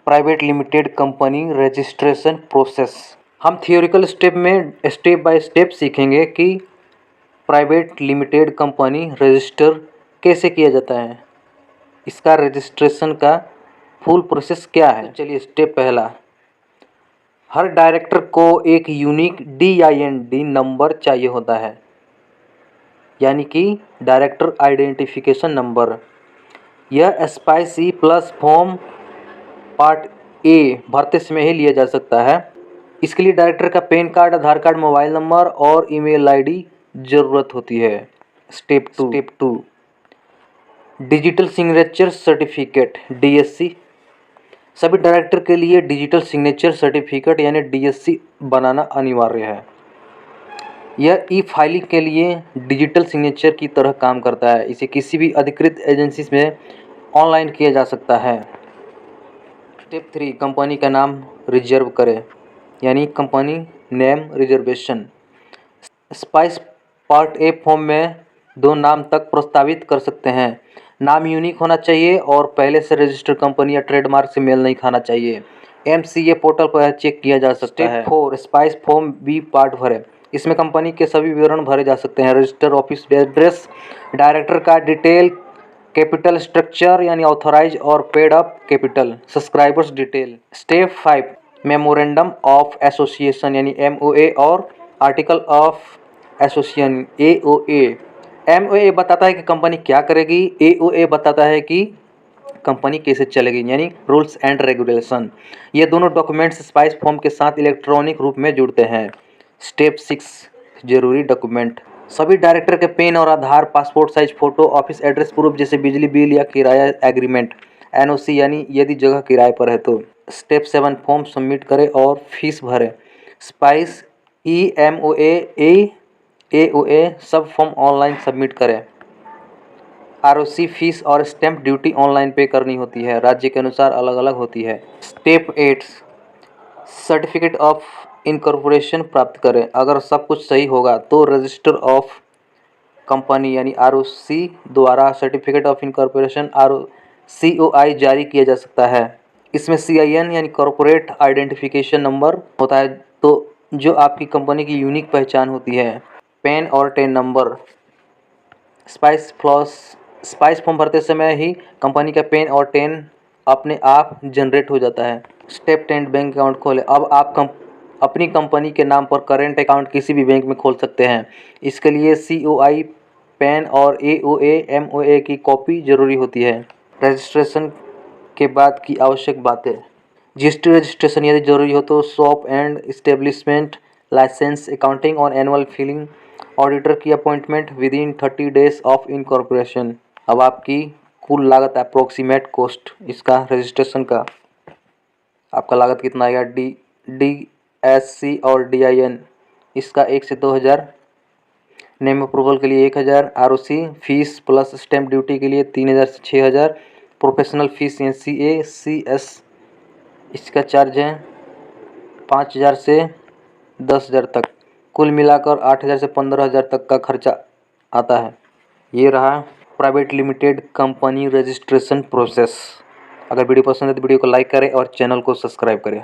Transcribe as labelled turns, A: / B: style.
A: Private limited company registration process. हम theoretical step में step by step सीखेंगे कि प्राइवेट लिमिटेड कंपनी रजिस्टर कैसे किया जाता है, इसका रजिस्ट्रेशन का फुल प्रोसेस क्या है। तो चलिए स्टेप पहला, हर डायरेक्टर को एक यूनिक DIND नंबर चाहिए होता है, यानी कि डायरेक्टर आइडेंटिफिकेशन नंबर। यह SPICE plus form part A भरते समय ही लिया जा सकता है। इसके लिए डायरेक्टर का PAN card, Aadhaar card, mobile number और ईमेल ID ज़रूरत होती है। Step two, digital signature certificate DSC। सभी डायरेक्टर के लिए डिजिटल सिग्नेचर सर्टिफिकेट यानी DSC बनाना अनिवार्य है। यह फाइलिंग के लिए डिजिटल सिग्नेचर की तरह काम करता है। इसे किसी भी अधिकृत एजेंसी में ऑनलाइन किया जा सकता है। स्टेप 3, कंपनी का नाम रिजर्व करें, यानी company name reservation. SPICE part A form में 2 नाम तक प्रस्तावित कर सकते हैं। नाम यूनिक होना चाहिए और पहले से रजिस्टर्ड कंपनी या ट्रेडमार्क से मेल नहीं खाना चाहिए। MCA पोर्टल पर चेक किया जा सकता है। Step 4, SPICE form B part भरें। इसमें कंपनी के सभी विवरण भरे जा सकते हैं। रजिस्टर ऑफिस एड्रेस, डायरेक्टर का डिटेल, कैपिटल स्ट्रक्चर यानी ऑथराइज और paid up capital, subscribers detail. Step 5, memorandum of association यानी MOA और article of association AOA। MOA बताता है कि कंपनी क्या करेगी, AOA बताता है कि कंपनी कैसे चलेगी, यानी रूल्स एंड रेगुलेशन। ये दोनों डॉक्यूमेंट्स SPICE फॉर्म के साथ इलेक्ट्रॉनिक रूप में जुड़ते हैं। स्टेप 6, जरूरी डॉक्यूमेंट। सभी डायरेक्टर के पेन और Aadhaar, passport size photo, office address proof जैसे बिजली बिल या किराया एग्रीमेंट NOC यानी यदि जगह किराए पर है तो। स्टेप 7, फॉर्म सबमिट करें और फीस भरें। SPICE EMOA AOA सब फॉर्म ऑनलाइन सबमिट करें। ROC फीस और स्टैंप ड्यूटी ऑनलाइन पे करनी होती है, राज्य के अनुसार अलग अलग होती है। स्टेप 8, सर्टिफिकेट ऑफ इनकॉर्पोरेशन प्राप्त करें। अगर सब कुछ सही होगा तो रजिस्टर ऑफ कंपनी यानी ROC द्वारा सर्टिफिकेट ऑफ इनकॉर्पोरेशन COI जारी किया जा सकता है। इसमें CIN यानी कॉर्पोरेट आइडेंटिफिकेशन नंबर होता है, तो जो आपकी कंपनी की यूनिक पहचान होती है। पैन और टेन नंबर। SPICE फॉर्म भरते समय ही कंपनी का पैन और टेन अपने आप जनरेट हो जाता है। स्टेप 10, बैंक अकाउंट खोलें। अब आप अपनी कंपनी के नाम पर करेंट अकाउंट किसी भी बैंक में खोल सकते हैं। इसके लिए COI, पैन और AOA MOA की कॉपी जरूरी होती है। रजिस्ट्रेशन के बाद की आवश्यक बातें। GST रजिस्ट्रेशन यदि जरूरी हो तो shop and establishment licence, accounting और एनुअल फिलिंग, ऑडिटर की appointment within 30 days of incorporation. अब आपकी कुल लागत, अप्रोक्सीमेट कॉस्ट इसका रजिस्ट्रेशन का आपका लागत कितना आएगा। DSC और DIN इसका 1 से 2000, नेम अप्रूवल के लिए 1000, ROC fees plus stamp duty के लिए 3000 से 6000, प्रोफेशनल फीस CA CS इसका चार्ज है 5000 से 10,000 तक। कुल मिलाकर 8,000 से 15,000 तक का खर्चा आता है। ये रहा private limited company registration process. अगर वीडियो पसंद है तो वीडियो को लाइक करें और चैनल को सब्सक्राइब करें।